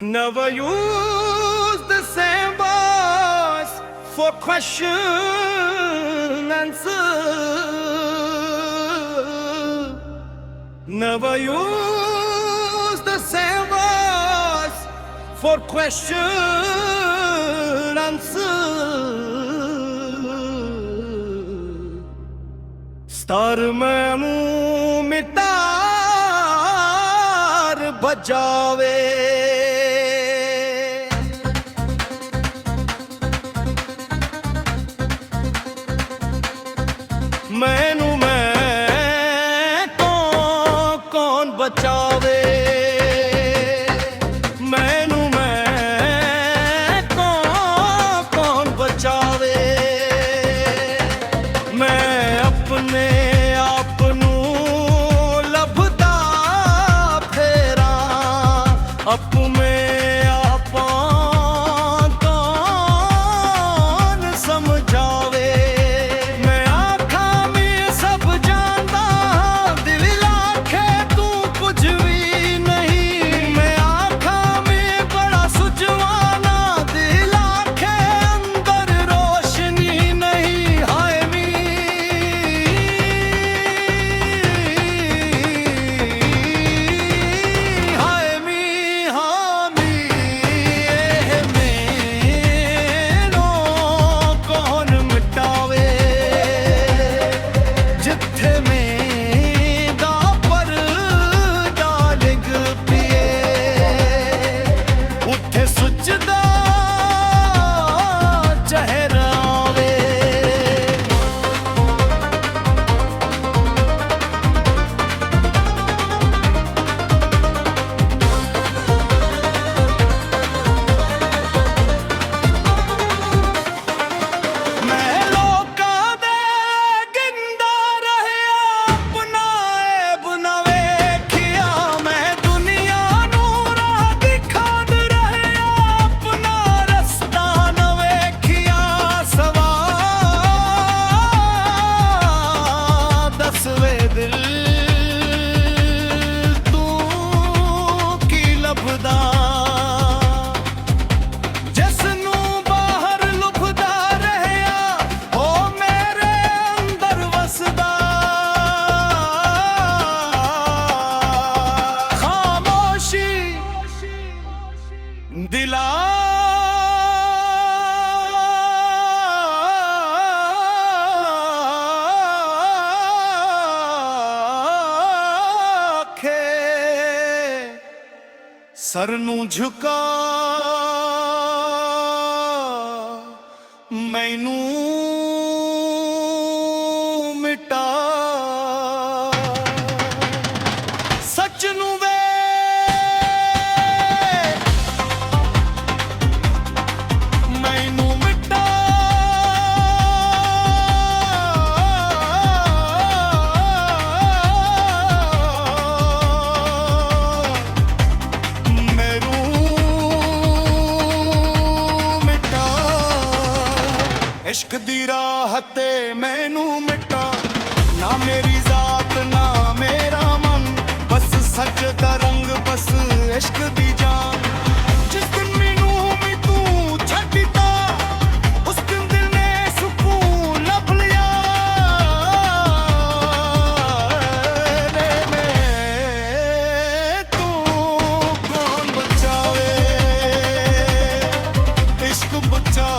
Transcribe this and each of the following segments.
Never use the same voice for question answer. Never use the same voice for question answer. Star mein muh mitar bajave. मैनू मैं कौन बचावे। मैनू मैं कौन बचावे। मैं अपने आप नू लभदा फेरा अप में आपा कौन समझावे। दिला के सर नू झुका मैनू मिटा सच नू इश्क दी राह ते मैनू मिटा ना मेरी जात ना मेरा मन बस सच दा रंग बस इश्क दी जान। जिस दिन मैनू भी तू छड्डता उस दिन दिल ने सुकून लभ लिया। तू कौन बचावे इश्क बचा।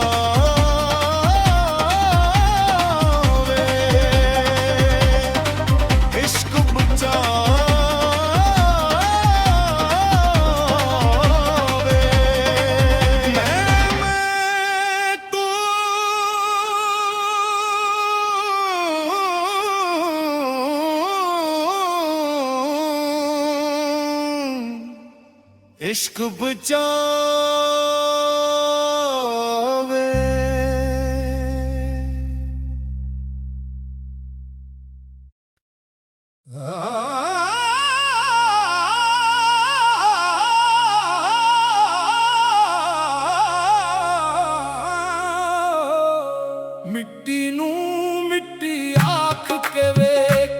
इश्क बचावे। मिट्टी नू मिट्टी आख के वेख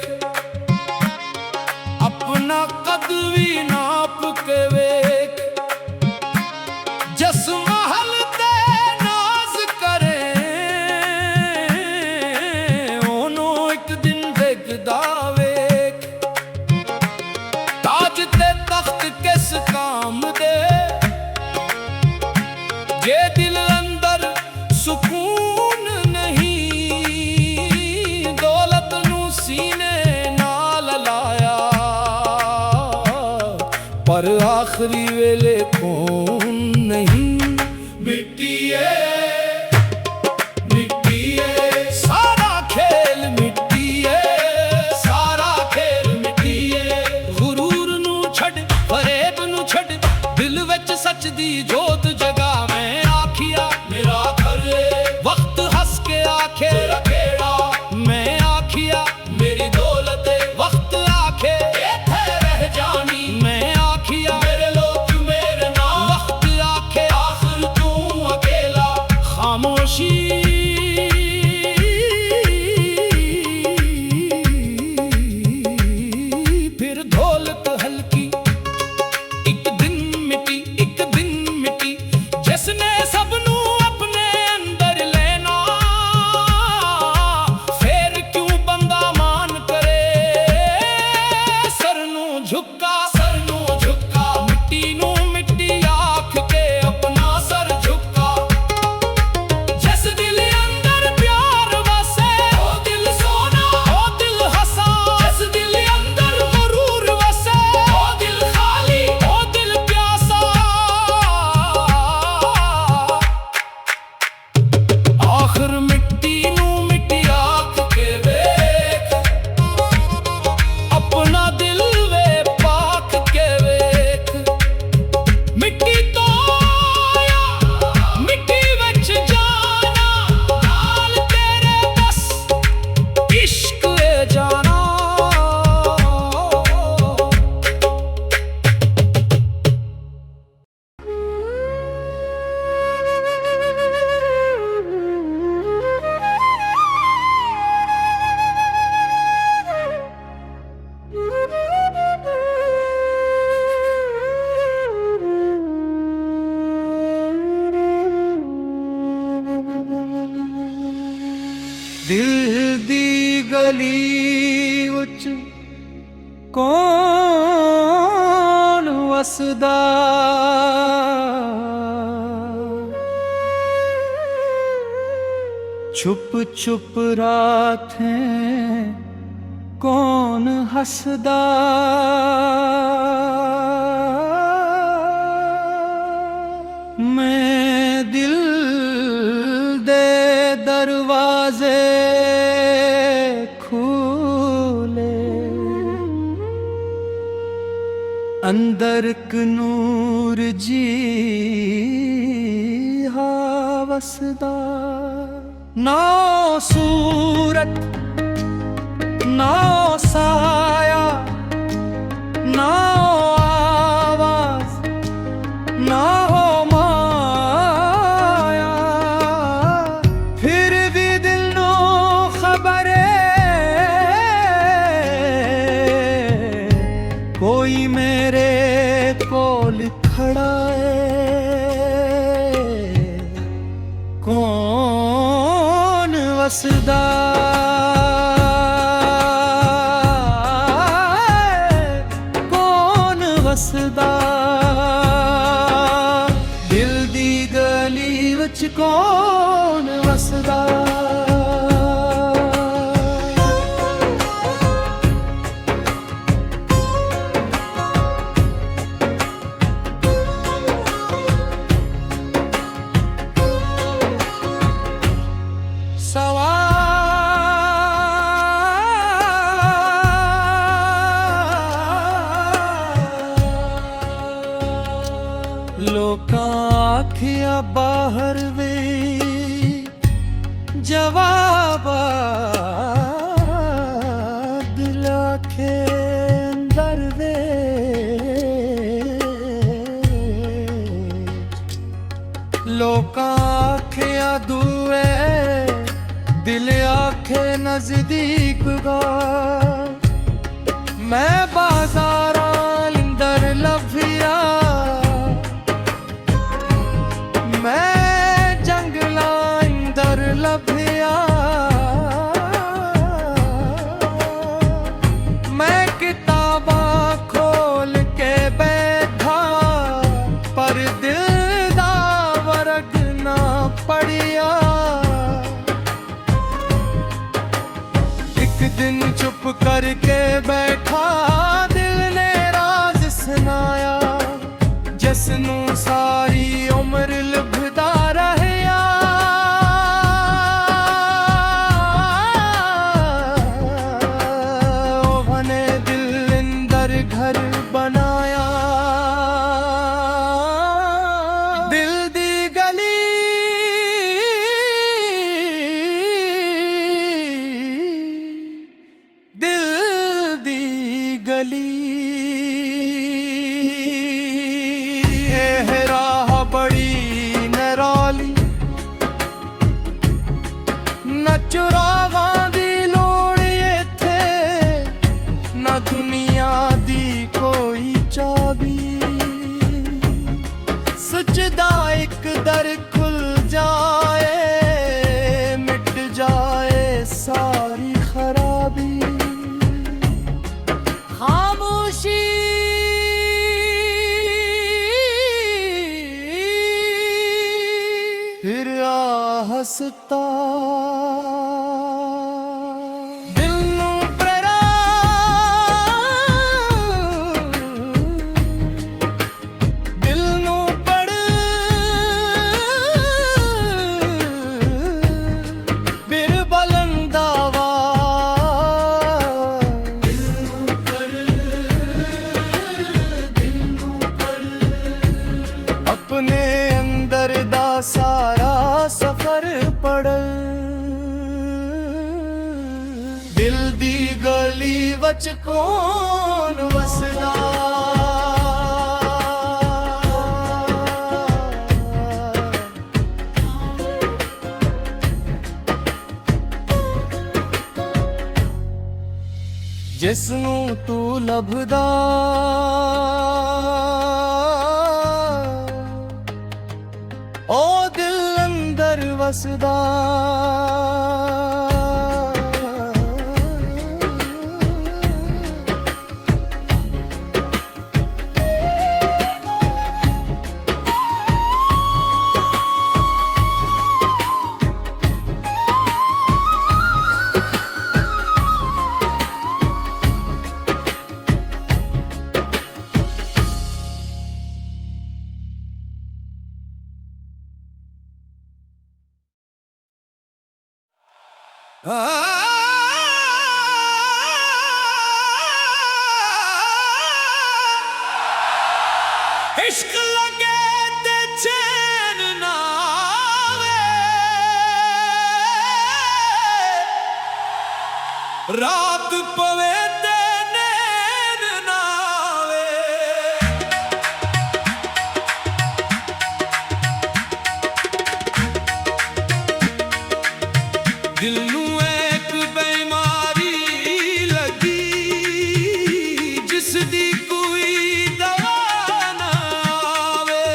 अपना कद भी नाप के वेख। आखिरी वेले कौन नहीं। मिट्टी है सारा खेल, मिट्टी है सारा खेल, मिट्टी है। गुरूर नू छड़, फरेब नू छड़, दिल विच सच दी जोत जगा। मैं आखिया मेरा घर वक्त हंस के आखे रखेड़ा। मैं आखिया मेरी दौलत वक्त आखे इत्थे रह जानी। मैं आखिया मेरे लोग मेरे नाम वक्त आखे आखिर तू अकेला। खामोशी फिर ढोलक हल्की, एक दिन मिटी एक दिन मिटी। जिसने सबनू अपने अंदर लेना, फिर क्यों बंदा मान करे। सरनू झुका मिट्टी नू मिट्टी आख के अपना सर झुका। जिस दिल अंदर प्यार वसे ओ दिल सोना ओ दिल हसा। जिस दिल अंदर गुरूर वसे ओ दिल खाली ओ दिल प्यासा। आखिर मिट्टी नू मिट्टी आख के वेख, अपना दिल वे पाक के वेख। मिट्टी तो आया मिट्टी विच जाना, नाल तेरे बस इश्क है जाना। दिल दी गली उच कौन वसदा। छुप छुप रातें कौन हसदा। मैं दिल दे दरवाजे खोले, अंदर क नूर जी हा वसदा। ना सूरत ना साया, ना आवाज ना हो माया। फिर भी दिल नो खबर कोई मेरे कोल खड़ा है। कौन वसदा कौन वसदा। दिल दी गली विच कौन वसदा। लोकां आखिया बाहर वे जवाब दिल आखे अंदर वे। लोकां आखिया दुए दिल आखे नजदीक गा। मैं बाजारा अंदर लभिया, मैं जंगला अंदर लभिया। मैं किताबा खोल के बैठा, पर दिल दा वर्ग ना पढ़िया। एक दिन चुप करके बैठा, दिल ने राज सुनाया। सारी उम्र लभदा रहया ओहने दिल अंदर घर बनाया दिल दी गली दिल दी गली ਇਹ ਰਾਹ ਬੜੀ ਨਰੌਲੀ ਨਾ ਚੁਰਾਵਾਂ ਦੀ ਲੋੜ ਇੱਥੇ ਨਾ ਦੁਨੀਆ ਦੀ ਕੋਈ ਚਾਬੀ ਸੱਚ ਦਾ ਇੱਕ ਦਰ ਖੁੱਲ ਜਾਏ ਮਿਟ ਜਾਏ ਸਾਰੀ ਖਰਾਬੀ ਖਾਮੋਸ਼ੀ फिर हंसता दिल नू प्रेरा दिल नू पढ़ बिर बलंदावा दिल नू पढ़ दिल नू पढ़ अपने अंदर दा सारा सफर पड़ दिल दी गली वच कौन वसदा जिस नू तू लभदा ओ दिल अंदर वसदा इश्क लगे ते चैन ना आवे रात पवे ते नैन ना आवे दिल नू एक बेमारी लगी जिस दी कोई दवा ना आवे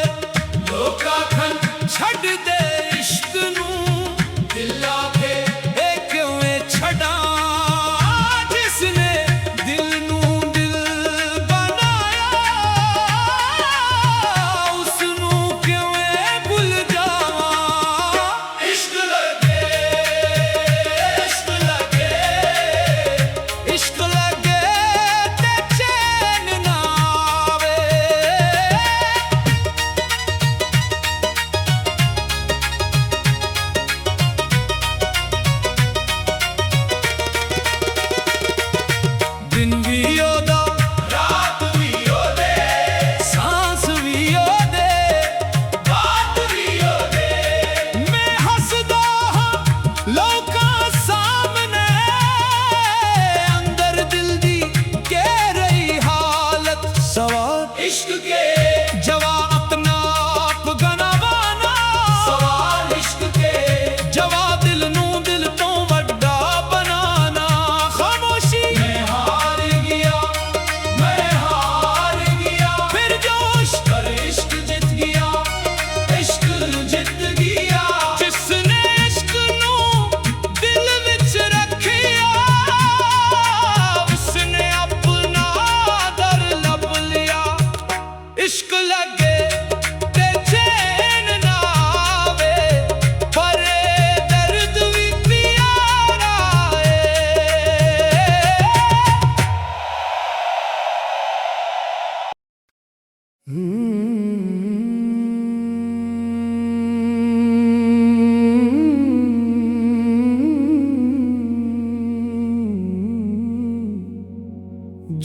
लोका खन छड़ दे इश्क नू दिल आखे ए क्यों छड़ा जिसने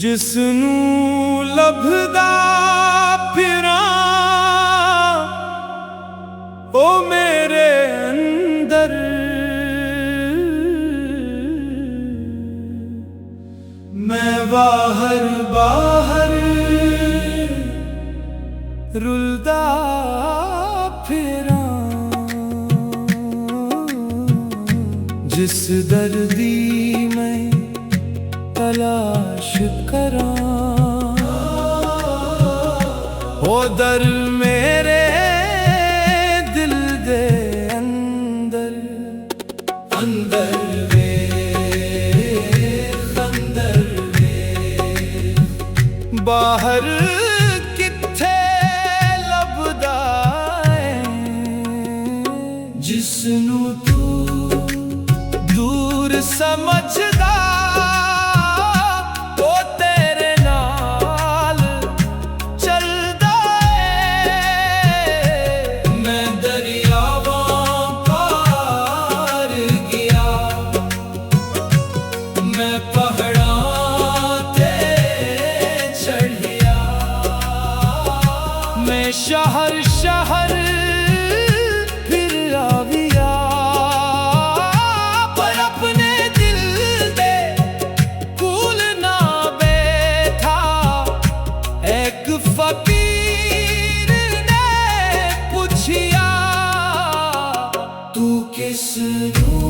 ਜਿਸਨੂੰ ਲੱਭਦਾ ਫਿਰਾਂ ਉਹ ਮੇਰੇ ਅੰਦਰ ਮੈਂ ਬਾਹਰ ਬਾਹਰ ਰੁਲਦਾ ਫਿਰਾਂ जिस दर्दी मैं तलाश करां ओ दर मेरे दिल दे अंदर अंदर वे अंदर वे बाहर किथे लभदा है जिसनू तू दूर समझदा वो तेरे नाल चलदा है मैं दरियावां पार गया मैं पहाड़ां ते चढ़िया मैं शहर शहर फिर आविया फकीर ने पूछिया तू किसनू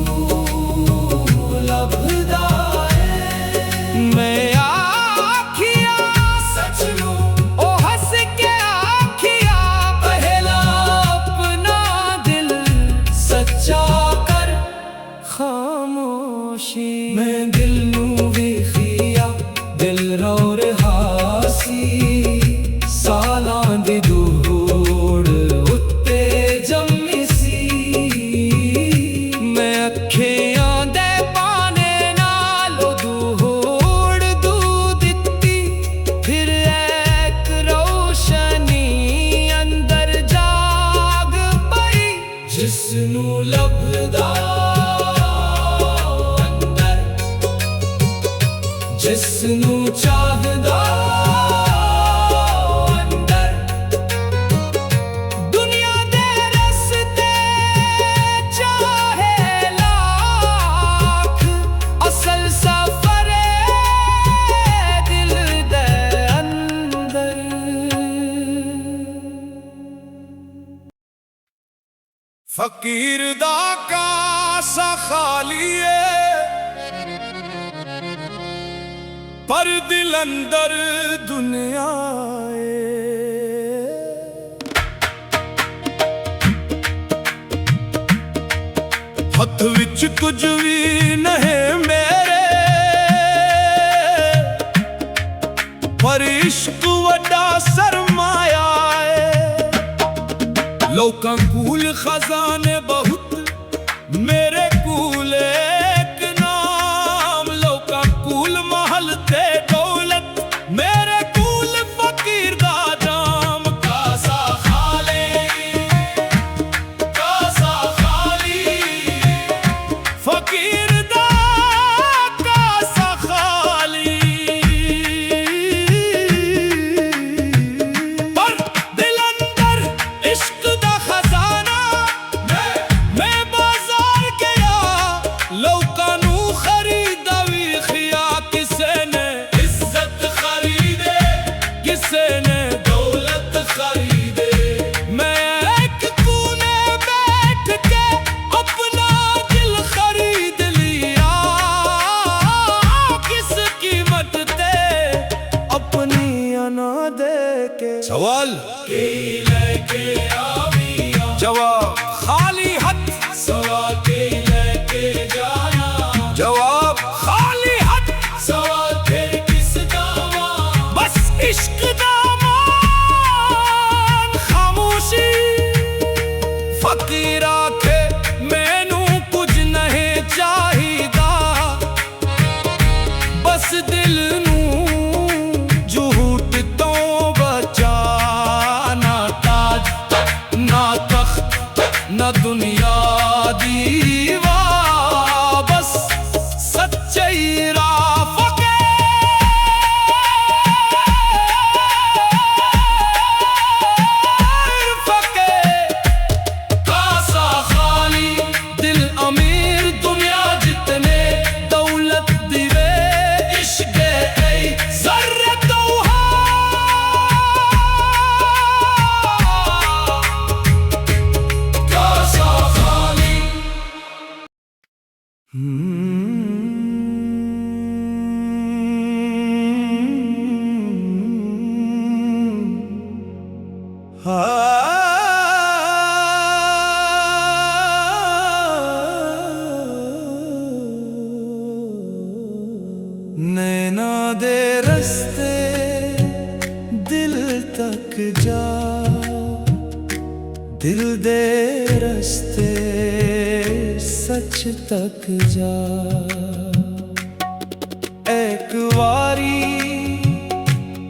लभदा है मैं आखिया सच नू ओ हंस के आखिया पहला अपना दिल सच्चा कर खामोशी मैं दिल नू वेखिया दिल रो रहा सी सालां दी दूड़ उत्ते जम्मी सी मैं अखियां दे पाने नालों दूड़ दू दित्ती फिर एक रोशनी अंदर जाग पई जिसनू लभदा अंदर जिसनू चाहदा फकीर दा कासा खाली है पर दिल अंदर दुनिया है हथ विच कुछ भी नहीं मेरे पर इश्क वड्डा सरमाया है लोकां कूल खजाने बहुत मेरे कूल एक नाम लोकां कूल महल ते दौलत मेरे कूल फकीर दा जाम कासा खाली फकीर दा कासा खाली पर दिल अंदर इश्क दा खजाना मैं बाजार गया लोकां नू खरीदा विखिया किसे ने इज्जत खरीदे किसे ने दौलत खरीदे मैं एक कोने बैठ के अपना दिल खरीद लिया किस कीमत ते अपनी अना दे के सवाल लेके आविया जवाब खाली हाथ सवाल के लेके जाना जवाब खाली हाथ सवाल फिर किस दावा बस इश्क दामान खामोशी फकीर आखे मैनू कुछ नहीं चाहिदा बस दिल नू झूठ तो बचाना ताज ना तख्त ना दुनिया दीवा बस सच्चाई राह फकीर दिल दे रस्ते सच तक जा। एक वारी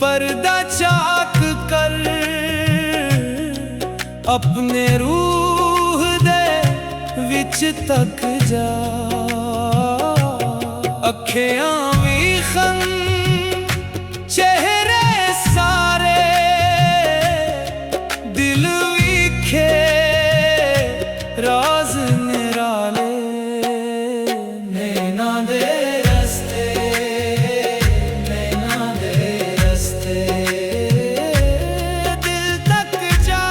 पर्दा चाक कर अपने रूह दे विच तक जा। अखियां विखन चेहरे सारे दिल विखे राज निराले। नैना दे रस्ते नैना दे रस्ते दिल तक जा।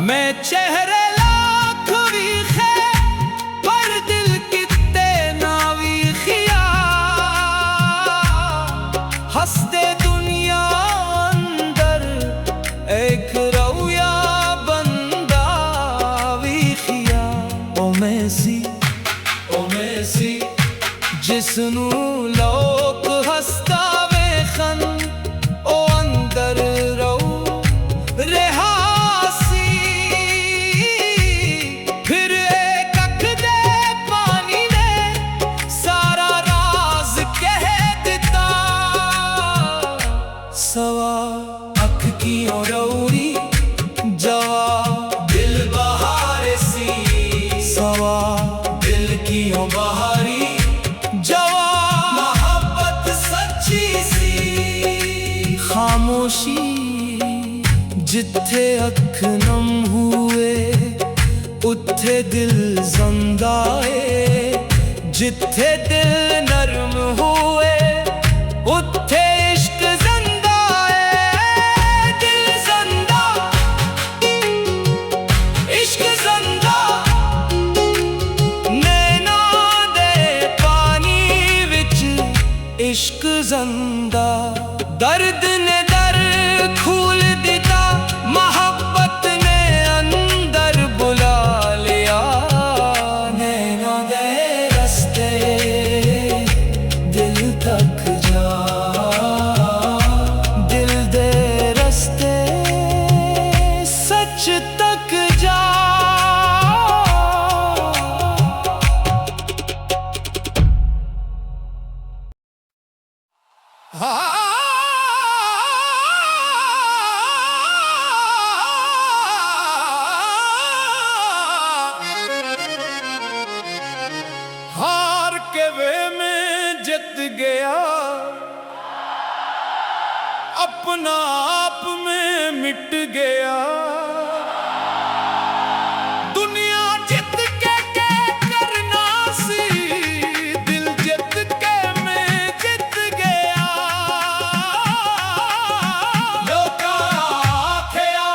मैं चेहरे लाख विखे पर दिल किते ना विखिया। हंसदे दुनिया अंदर एक रौया बंदा विखिया। ओ मैसी जिसनू लोक हंसदा वेखन ओ अंदर रो रेहा। सवा अख की रौरी जवा दिल बहार सी। सवा दिल की बहारी जवा मोहब्बत सच्ची सी। खामोशी जिथे अख नम हुए उथे दिल ज़ंदाए। जिथे दिल नरम हुए उथे इश्क इश्क ज़ंदा। दर्द ने दर खोल दिता मोहब्बत ने अंदर बुला लिया। नैना दे रस्ते दिल तक जा। दिल दे रस्ते सच तक जा। हार के वे में जित गया अपना आप में मिट गया। दुनिया जित के करना सी दिल जित के मैं जित गया। लोका आखिया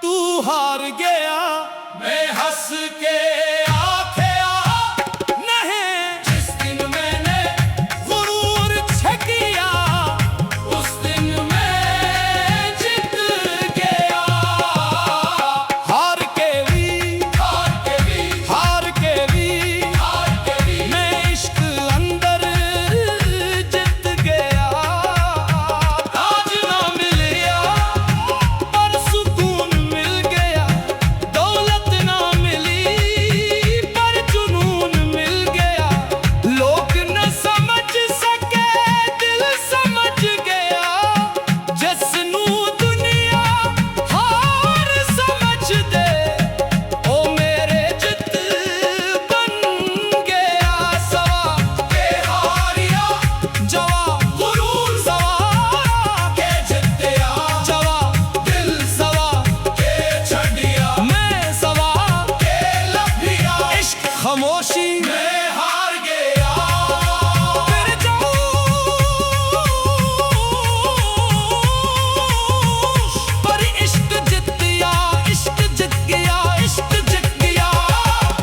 तू हार गया मैं हंस के खामोशी में हार गया। फिर पर इश्क जित गया इश्क जित गया इश्क जित गया।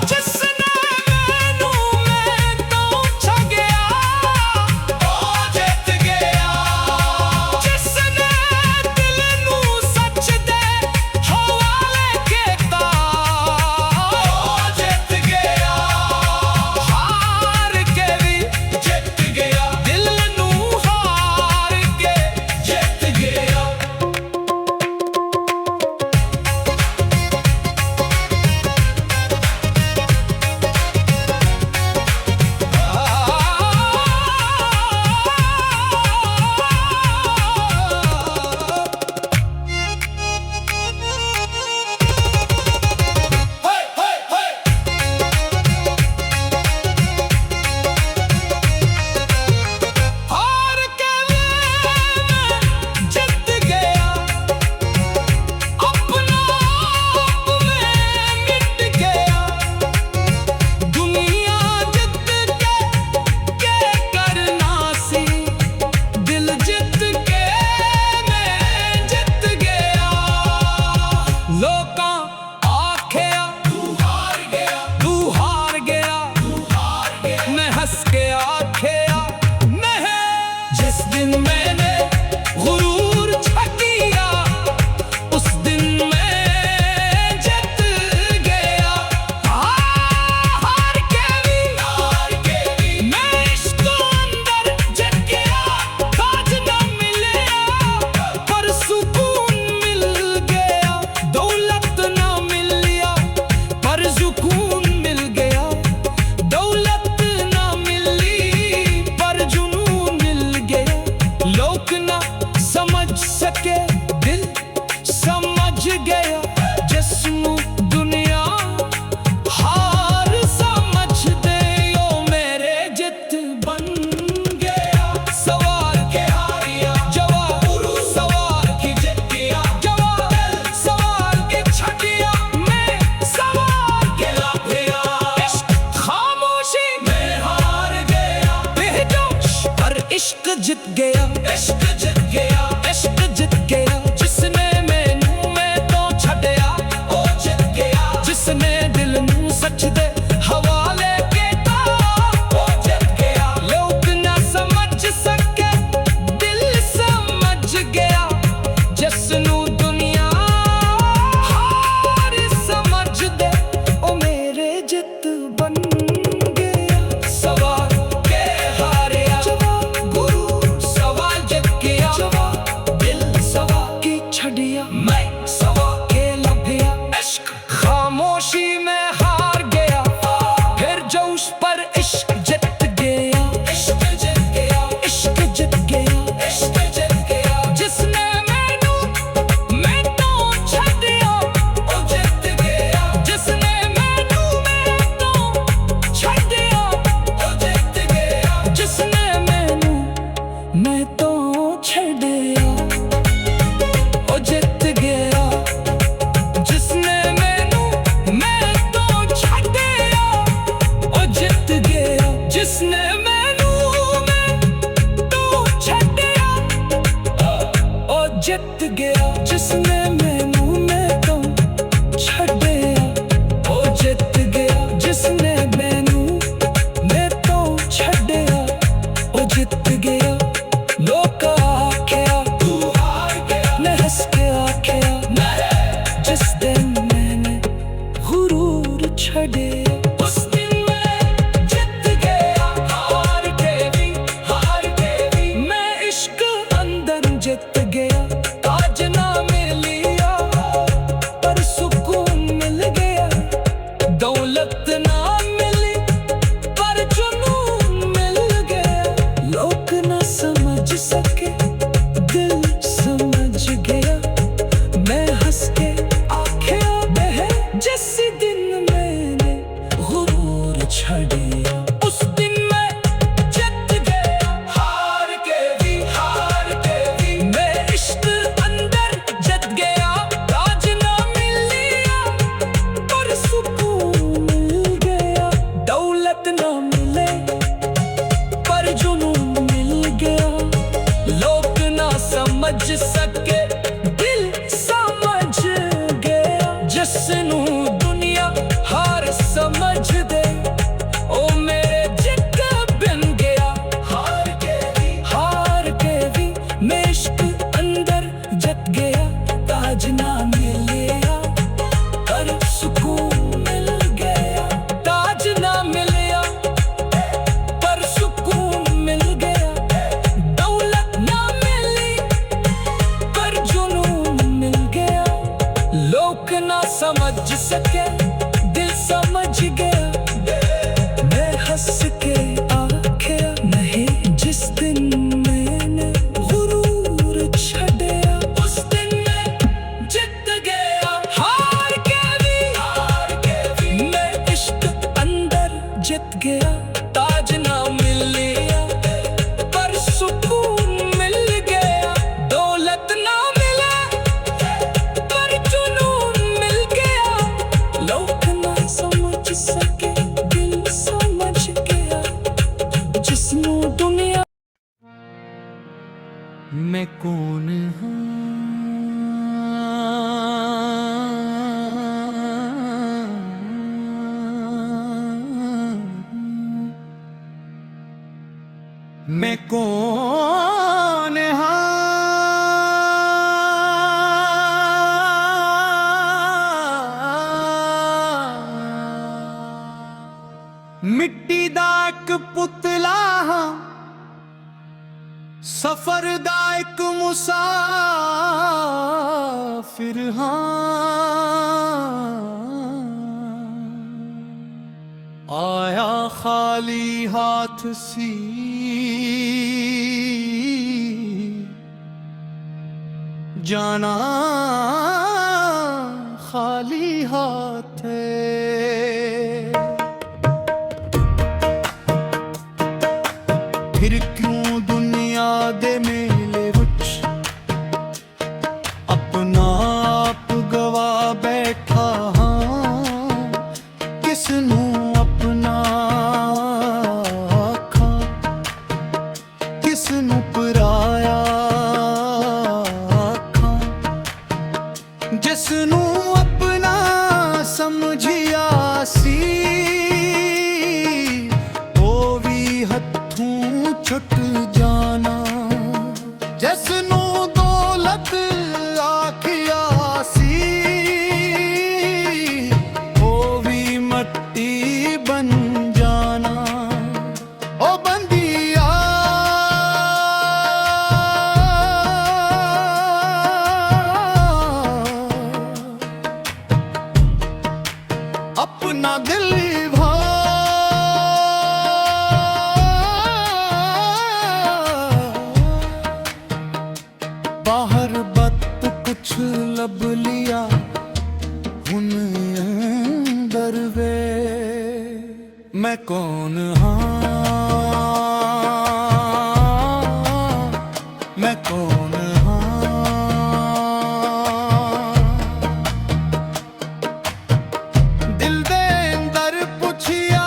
जिसने मैनू मैं तो छ गया ओ जित गया। जिसने दिल नू सच दे हवाले किया ओ जित गया। इश्क जित गया, इश्क जित गया। जिसने मैनू मैं तो छड्डिया, ओ जित गया। जिसने दिल नू सच दे हवाले कीता, ओ जित गया। लोग ना समझ सके, दिल समझ गया। जिसनू दुनिया हार समझ दे, ओ मेरे जित बन गया। सवाल के हारिया, गुरु सवाल जित गया। दिल सवाल की छड़िया, मैं सवाल के लभिया। इश्क खामोशी में हार गया, फिर जोश पर इश्क जित गया। इश्क जित गया, इश्क जित गया, इश्क जित गया। जिसने मैनू मैं तो छड्डिया, ओ जित गया। जिसने मैनू मैं तो छड्डिया, ओ जित गया। जिसने मैनू मैं तो छड्डिया, ओ जित गया। जिसने मैनू मैं तो छड्डिया, ओ जित गया। जिसने मैनू मैं तो छड्डिया, ओ जित गया। जिसने मैनू मैं तो छड्डिया, ओ जित गया। जिसने मैनू मैं तो छड्डिया, ओ जित गया। लोग आख्या तू हार गया, मैं हंस के आख्या जिस दिन मैंने गुरूर छड्डिया, उस दिन मैं जित गया। हार के भी मैं इश्क अंदर जित गया। ताज ना मिलिया पर सुकून मिल गया। दौलत ना मिली पर जुनून मिल गया। लोग ना समझ सके, दिल समझ गया। मैं हंस के आख्या बह जिस दिन मैंने गुरूर छड्डिया, उस दिन मैं जित गया। हार के भी मैं इश्क अंदर जित गया। ताज ना मिलिया पर सुकून मिल गया। दौलत ना मिले पर जुनून मिल गया। लोग ना समझ सके, दिल समझ गया। जिसनू दुनिया हार समझ दे, ओ मेरे जित बन गया। हार के भी मैं इश्क अंदर जित गया। ताज ना मिलिया पर सुकून मिल गया। ताज ना मिलिया पर सुकून मिल गया। दौलत ना मिली पर जुनून मिल गया। लोग ना समझ सके, दिल समझ गया। मैं हंस के आख्या नहीं, जिस दिन मैंने गुरूर छड्डिया, उस दिन मैं जित गया। हार के भी मैं इश्क अंदर जित गया। ताज ना मिलिया पर सुकून मिल गया। दौलत ना मिला पर जुनून मिल गया। लोग ना समझ सके, दिल समझ गया। जिसनू दुनिया मैं कौन मैं कौन मिट्टी दा एक पुतला हां, सफर दा एक मुसाफिर हां। आया खाली हाथ सी, जाना खाली हाथ है। फिर क्यों दुनिया दे मेले विच अपना आप गवा बैठा हां। किसनू अपना आखां, किसनू पराया मैं कौन हाँ, मैं कौन हाँ। दिल दे अंदर पुछिया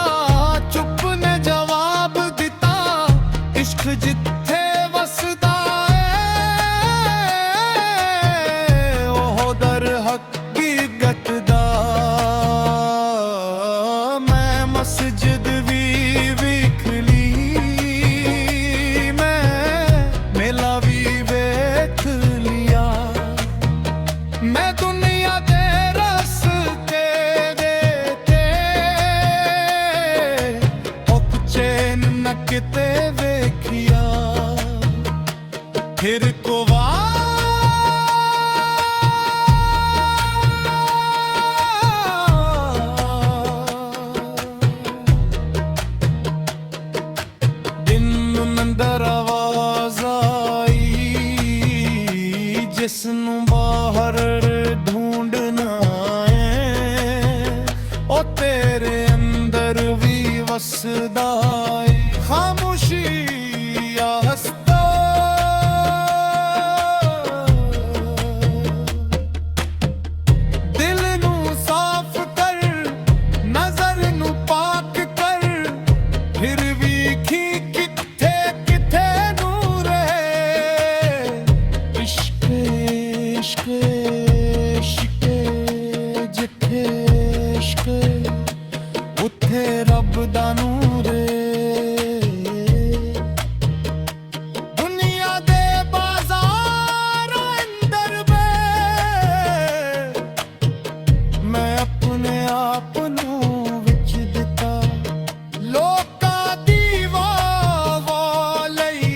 चुप ने जवाब दिता, इश्क जिथे वसदा है ओह दर हकीकत दा। मैं मस्जिद भी वेख ली, मैं मेला भी वेख लिया, मैं दुनिया दे रस्ते देते चैन न किते वेखिया। फिर कोवा अंदर आवाज आई, जिसनू बाहर ढूंढना है ओ तेरे अंदर भी वसदा है। खामोशी या हस्ता दिल नू साफ कर, नजर नू पाक कर, फिर भी खी उथे रब दा नूर दुनिया दे बाजार अंदर मैं अपने आप नू विच दिता। लोका दी वाह लई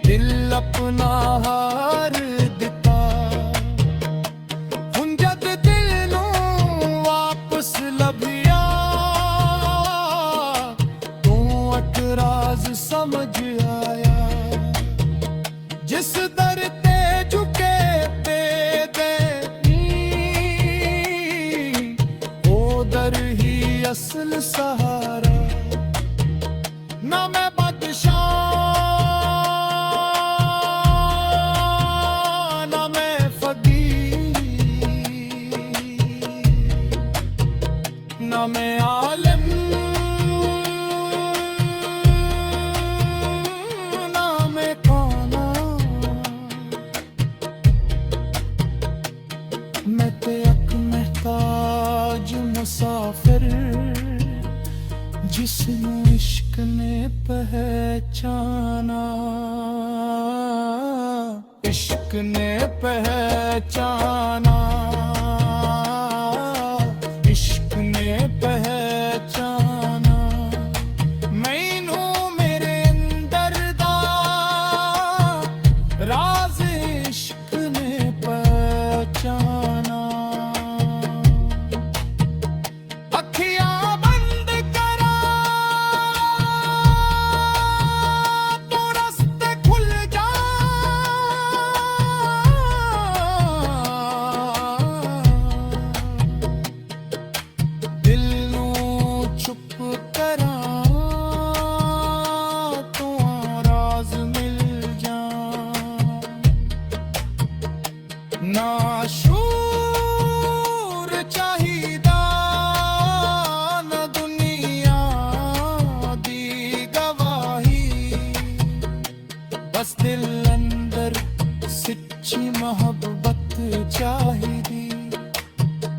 दिल अपना हार दिता। हुण जद दिल नू वापस लभिया तू अतराज समझ आया। जिस दर ते झुके ते ओ दर ही असल सहारा। ना मैं बादशाह ना मैं फकीर, ना मैं आलिम ना मैं कौना। मैं ते अक महताज मुसाफिर, जिसनू इश्क ने पहचाना, इश्क ने पहचाना, इश्क ने पहचाना। मैनू मेरे अंदर दा राज इश्क ने पहचाना। अखियां बंद करा तो रास्ते खुल जा, दिल नू चुप करा तो राज मिल जा। ना शूर चाहिदा ना दुनिया दी गवाही, बस दिल अंदर सच्ची मोहब्बत चाहिदी।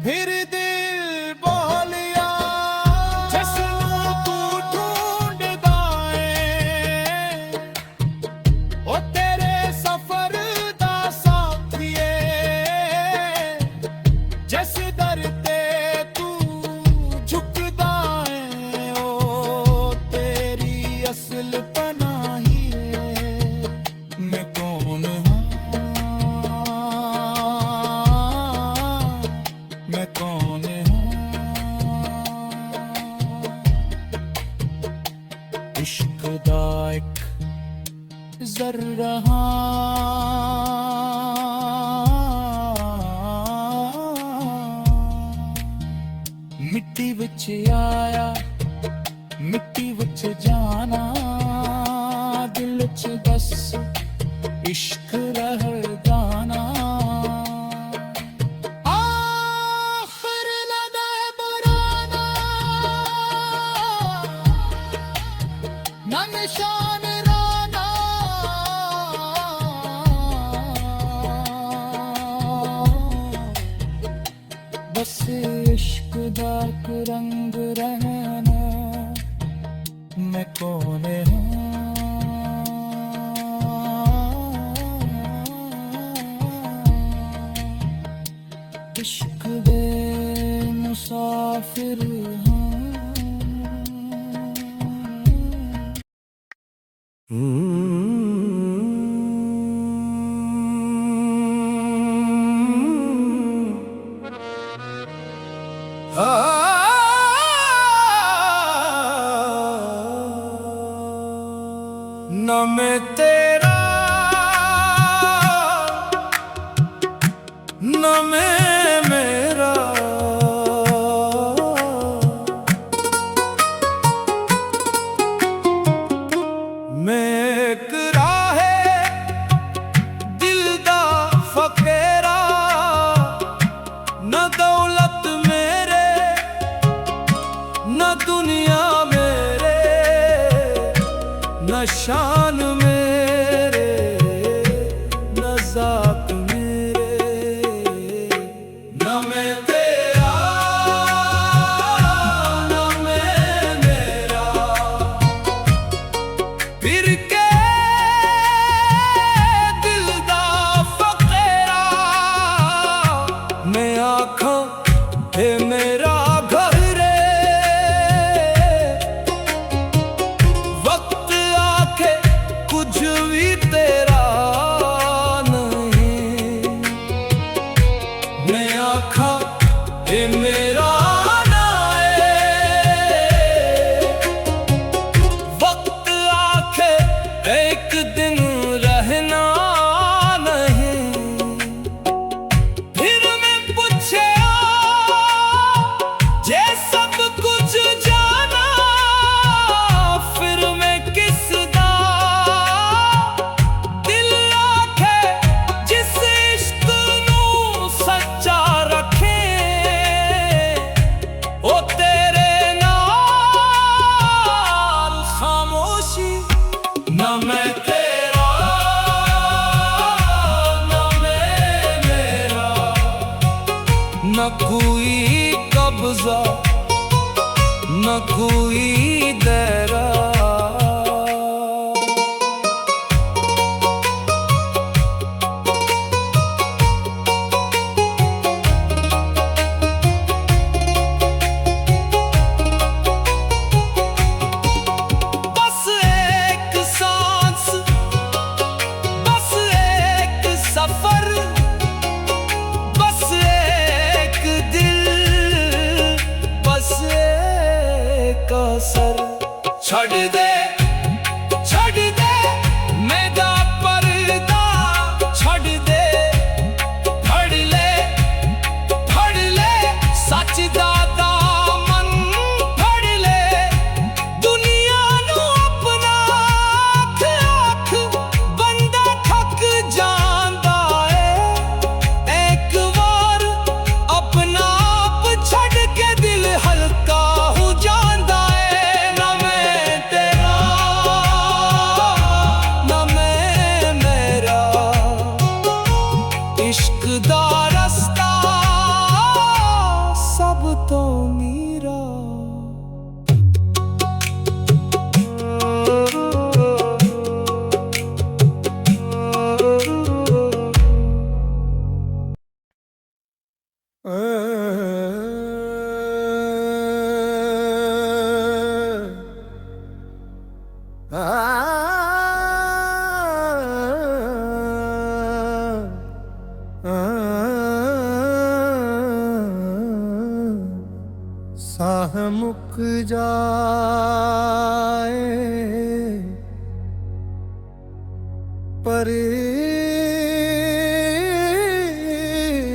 फिर दिल बोलिया जिसनू तू ढूंढदा है ओ तेरे सफर दा साथिए। जिस दर ते तू झुकदा है ओ तेरी असल पनाही है। मैं कौन हाँ, मैं कौन हाँ। इश्क दा इक जर्रा मिट्टी विच आया मिट्टी विच जाना दिल च बस इश्क रह गाना आखिर लदा बुराना ना निशान राना बस इश्क दा रंग रहना मैं कौन हूँ इश्क दे मुसाफिर हूँ न मैं तेरा न मैं मेरा मैं एक राहे दिल दा फकेरा न दौलत मेरे न दुनिया मेरे न शान मेरे न ज़ात मेरे न मैं तेरा न मैं मेरा फिर के दिल दा फकेरा मैं आँखां है मेरा घर रे वक्त आके कुछ भी तेरा नहीं मैं आँखां है मेरा नाए वक्त आके एक दिन रहना नहीं फिर मैं पूछे जे सब कुछ जाना फिर मैं किसदा दिल आखे जिस इश्क नू सच्चा रखे ओ तेरे नाल खामोशी न मैं तेरा न मैं मेरा न कोई कब्जा न कोई दायरा बस एक सांस बस एक सफर बस एक दिल बस एक असर छड़ दे मेरा पर्दा छड़ दे फड़ ले सच दा दामन फड़ ले दुनिया नू अपना आख बंदा थक जांदा है एक बार अपना आप छड़ के दिल हल्का हो जांदा है न मैं तेरा न मैं मेरा इश्क दा रस्ता सब तो मीरा साह मुक जाए पर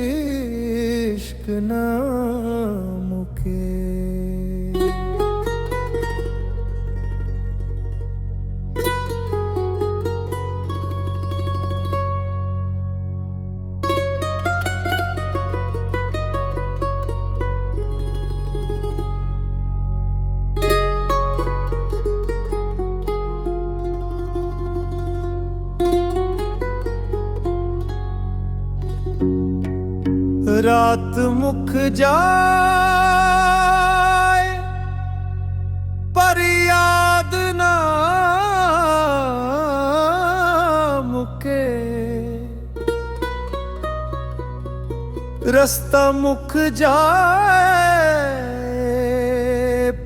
इश्क ना मुके रात मुख जाए पर याद ना मुके, रास्ता मुख जाए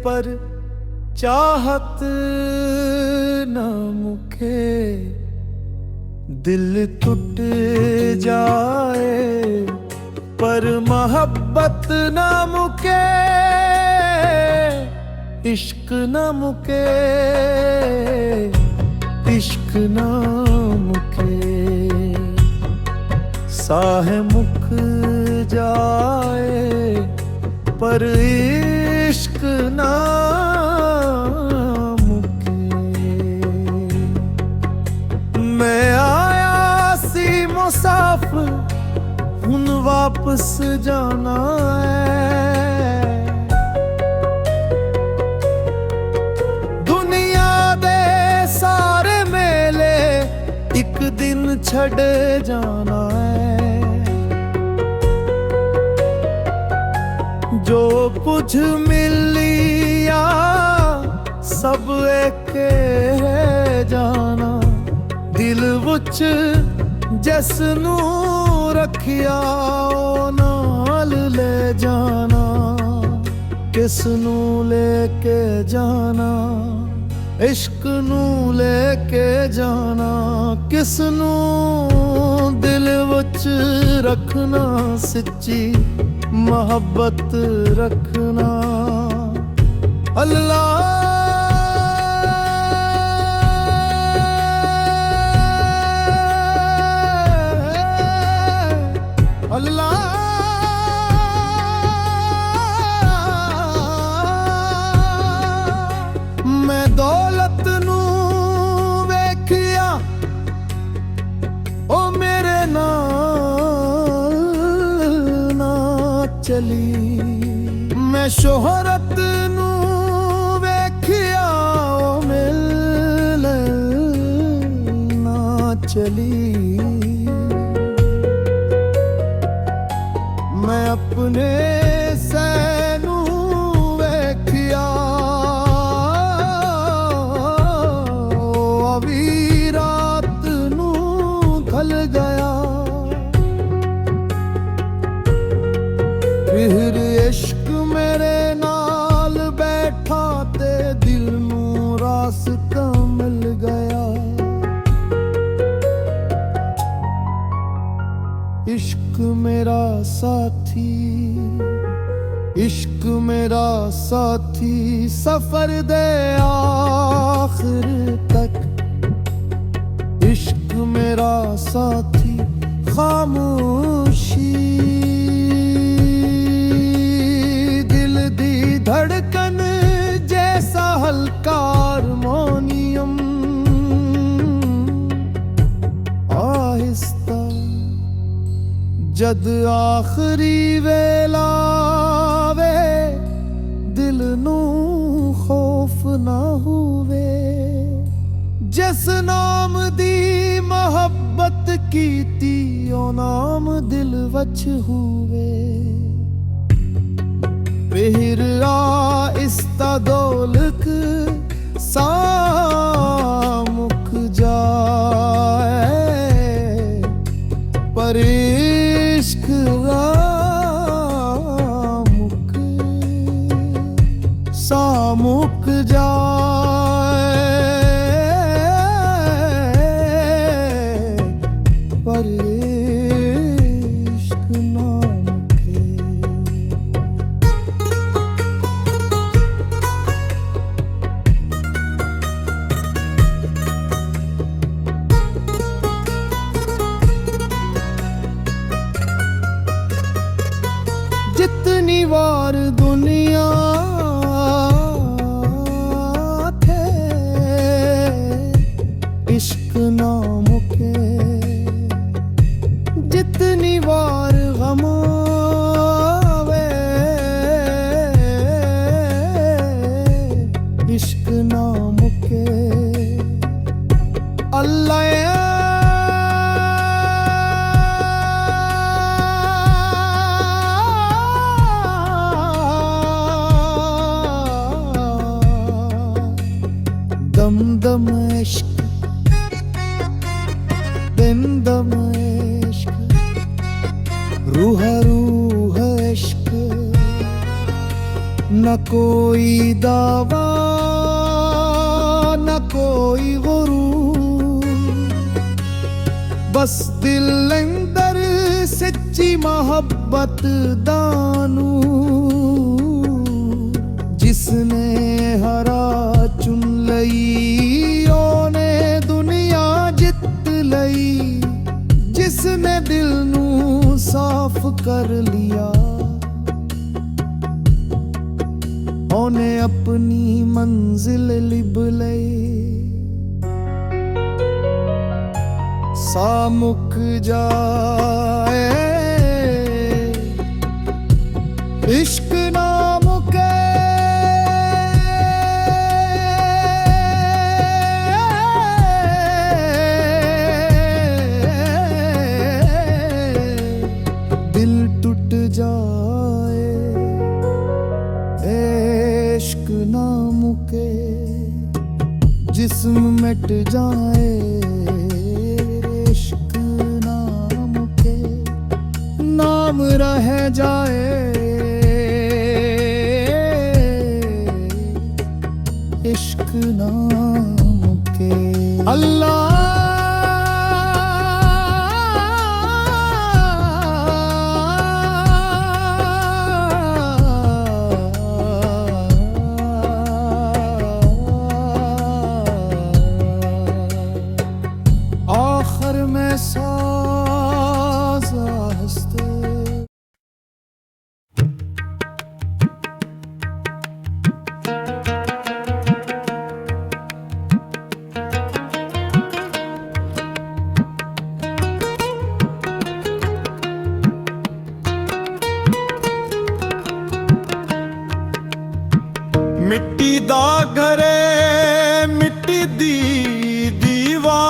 पर चाहत ना मुके, दिल टूट जाए पर मोहब्बत ना मुके, इश्क ना मुके, इश्क ना मुके। साह मुख जाए पर इश्क ना मुके। मैं आया सी मुसाफिर हुन वापस जाना है, दुनिया दे सारे मेले एक दिन छड़ जाना है। जो कुछ मिलिया सब एक जाना, दिल विच जिस नू रखिया ओ नाल ले जाना, किस नू लेके जाना, इश्क नू लेके जाना, किस नू दिल विच रखना, सच्ची मोहब्बत रखना। अल्लाह अल्लाह मैं दौलत नू वेखिया ओ मेरे नाल ना चली, मैं शोहरत नू वेखिया ओ मेरे ना चली। मैं अपने सैनू वेखिया अभी रात नू ढल गया, फिर इश्क मेरे नाल बैठा ते दिल नू रास्ता मिल गया। इश्क मेरा साथी, इश्क मेरा साथी सफर दे आखिर तक, इश्क मेरा साथी खामोशी दिल दी धड़कन जैसा हल्का हारमोनियम, आहिस्ता जद आखरी वेला वे दिल नू खौफ ना हुवे, जिस नाम दी मोहब्बत कीती ओ नाम दिल वच हुवे। फिर आहिस्ता दौलत सा मुख जाए पर इश्क मुक सा मुक जाए पर इश्क ना मुके। जितनी बार दुनिया थे इश्क ना मुके, जितनी बार गम आवे इश्क ना मुके। अल्लाह दम दम इश्क दिन दम इश्क रूह रूह इश्क न कोई दावा न कोई गुरूर बस दिल अंदर सच्ची मोहब्बत दानू जिसने हरा चुन लई ओने दुनिया जित लई जिसने दिल नू साफ कर लिया ओने अपनी मंजिल लिब लई सा मुक जाए इश्क ना मुके दिल टूट जाए इश्क ना मुके जिस्म मिट जाए इश्क ना मुके नाम रह जाए इश्क ना मुके अल्लाह आखिर में साज़ हंसते मिट्टी दा घरे मिट्टी दी दीवार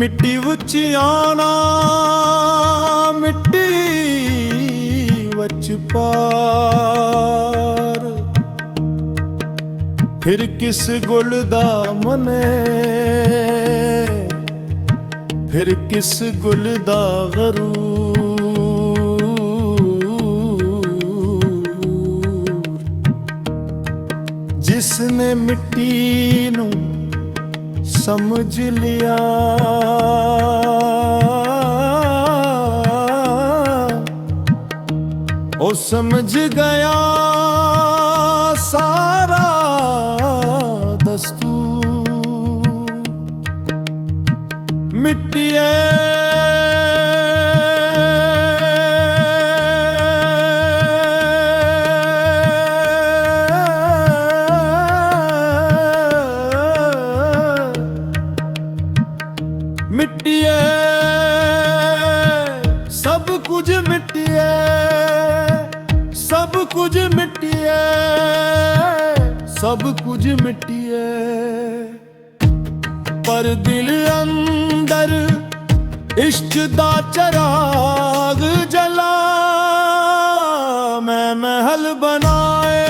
मिट्टी विच आना मिट्टी विच पार फिर किस गुल दा मने फिर किस गुल दा गरूर जिसने मिट्टी नू समझ लिया ओ समझ गया सारा दस्तूर मिट्टी मिट्टी सब कुछ मिट्टी सब कुछ मिट्टी सब कुछ मिट्टी पर दिल अंदर इश्क दा चराग जला मैं महल बनाए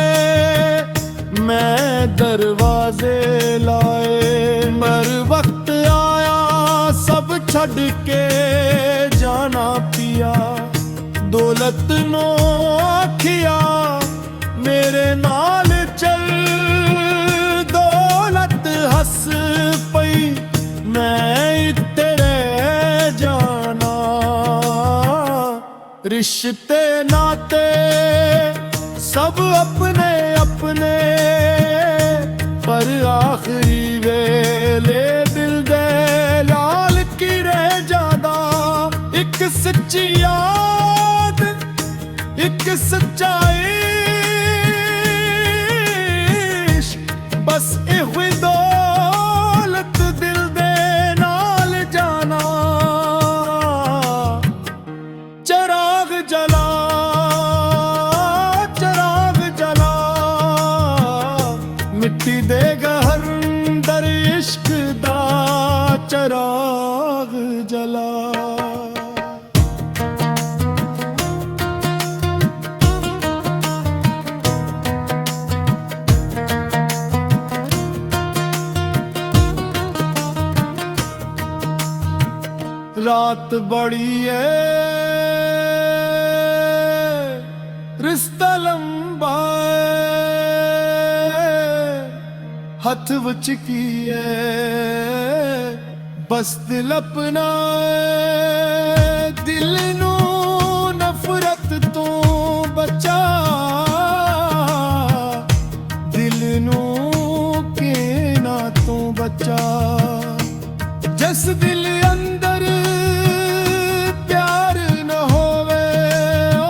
मैं दरवाजे लाए पर वक्त आया सब छड़ के जाना पिया दौलत नो आखिया मेरे नाल चल दौलत हस पई मैं तेरे जाना रिश्ते नाते सब अपने अपने पर आखिरी वेले दिल दे लाल की रह जादा एक सच्ची याद एक सच्चा इश्क बस एक दौलत दिल दे नाल जाना चराग जला मिट्टी देगा हर दर इश्क दा चराग जला रात बड़ी है रिश्ता लंबा है हथ विच की है बस दिल अपना है दिल नू नफरत तो बचा दिल नू केना तो बचा जिस दिल अंदर प्यार न होवे ओ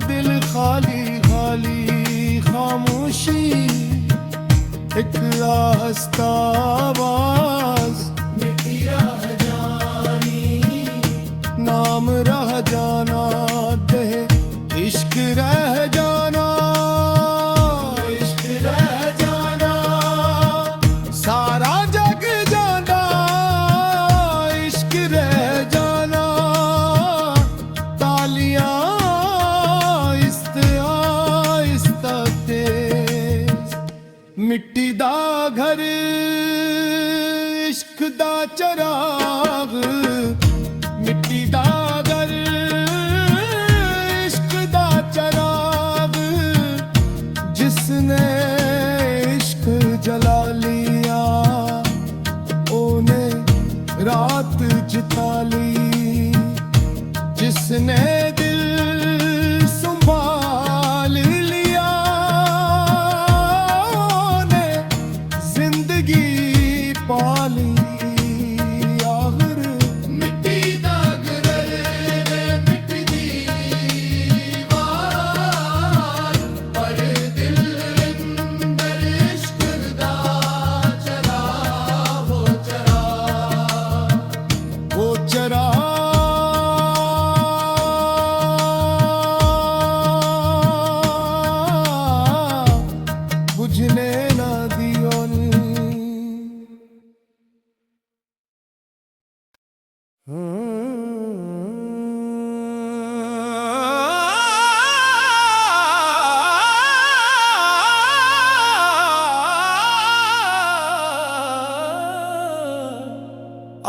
दिल खाली खाली खामोशी एक आहिस्ता आवाज मिट्टी रह जानी नाम रह जाना दे इश्क रह जाना इश्क रह जाना सारा जग जाना इश्क रह जाना तालियां आहिस्ता तेज मिट्टी दा घर इश्क दा चराग मिट्टी दा घर इश्क दा चराग जिसने इश्क जला लिया ओने रात जिता ली जिसने दिल संभाल लिया ओने जिंदगी पाली आखिर मिट्टी दा घर मिट्टी दीवार पर दिल अंदर इश्क दा चरा वो चरा बुझने ना दियो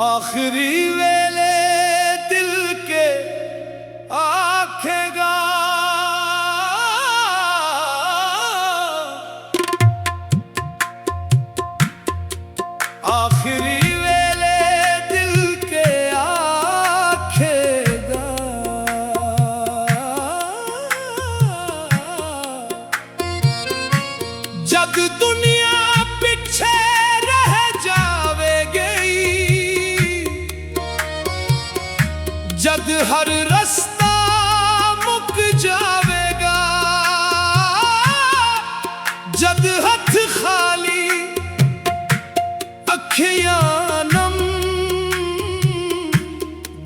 आखिरी वेले दिल के आखेगा आखिरी वेले दिल के आखेगा जग दुनिया पीछे रह जावेगी जद हर रास्ता मुक जावेगा जद हथ खाली अखियां नम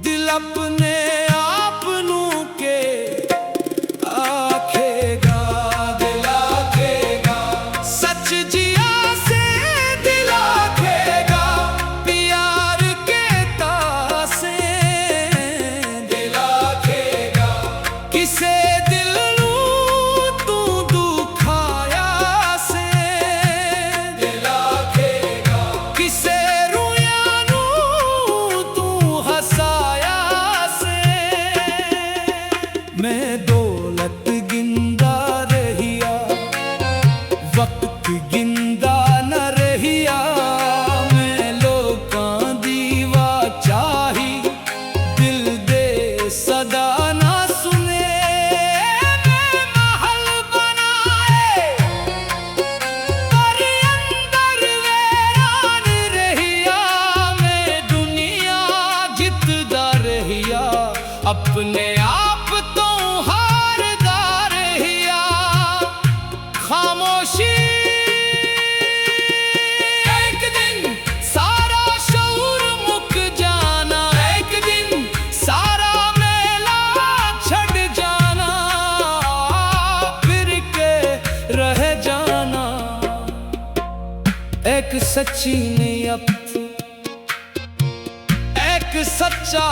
दिल अपने आप नू के आखेगा दिल आखेगा सच जिया से दिल आखेगा प्यार के तासे दिल आखेगा किसे दिल नू तू दुखाया से दिल आखेगा किसे रोया नू तू हसाया से मैं दौलत गिंदा रहिया वक्त गिंदा न रहिया मैं लोकां दीवा चाही दिल दे सदा ना सुने मैं महल बनाए पर अंदर वीरान रहिया मैं दुनिया जितदा रहिया अपने आप तो हारदा रहिया खामोशी एक दिन सारा शऊर मुक जाना एक दिन सारा मेला छड़ जाना फिर के रह जाना एक सच्ची नियत एक सच्चा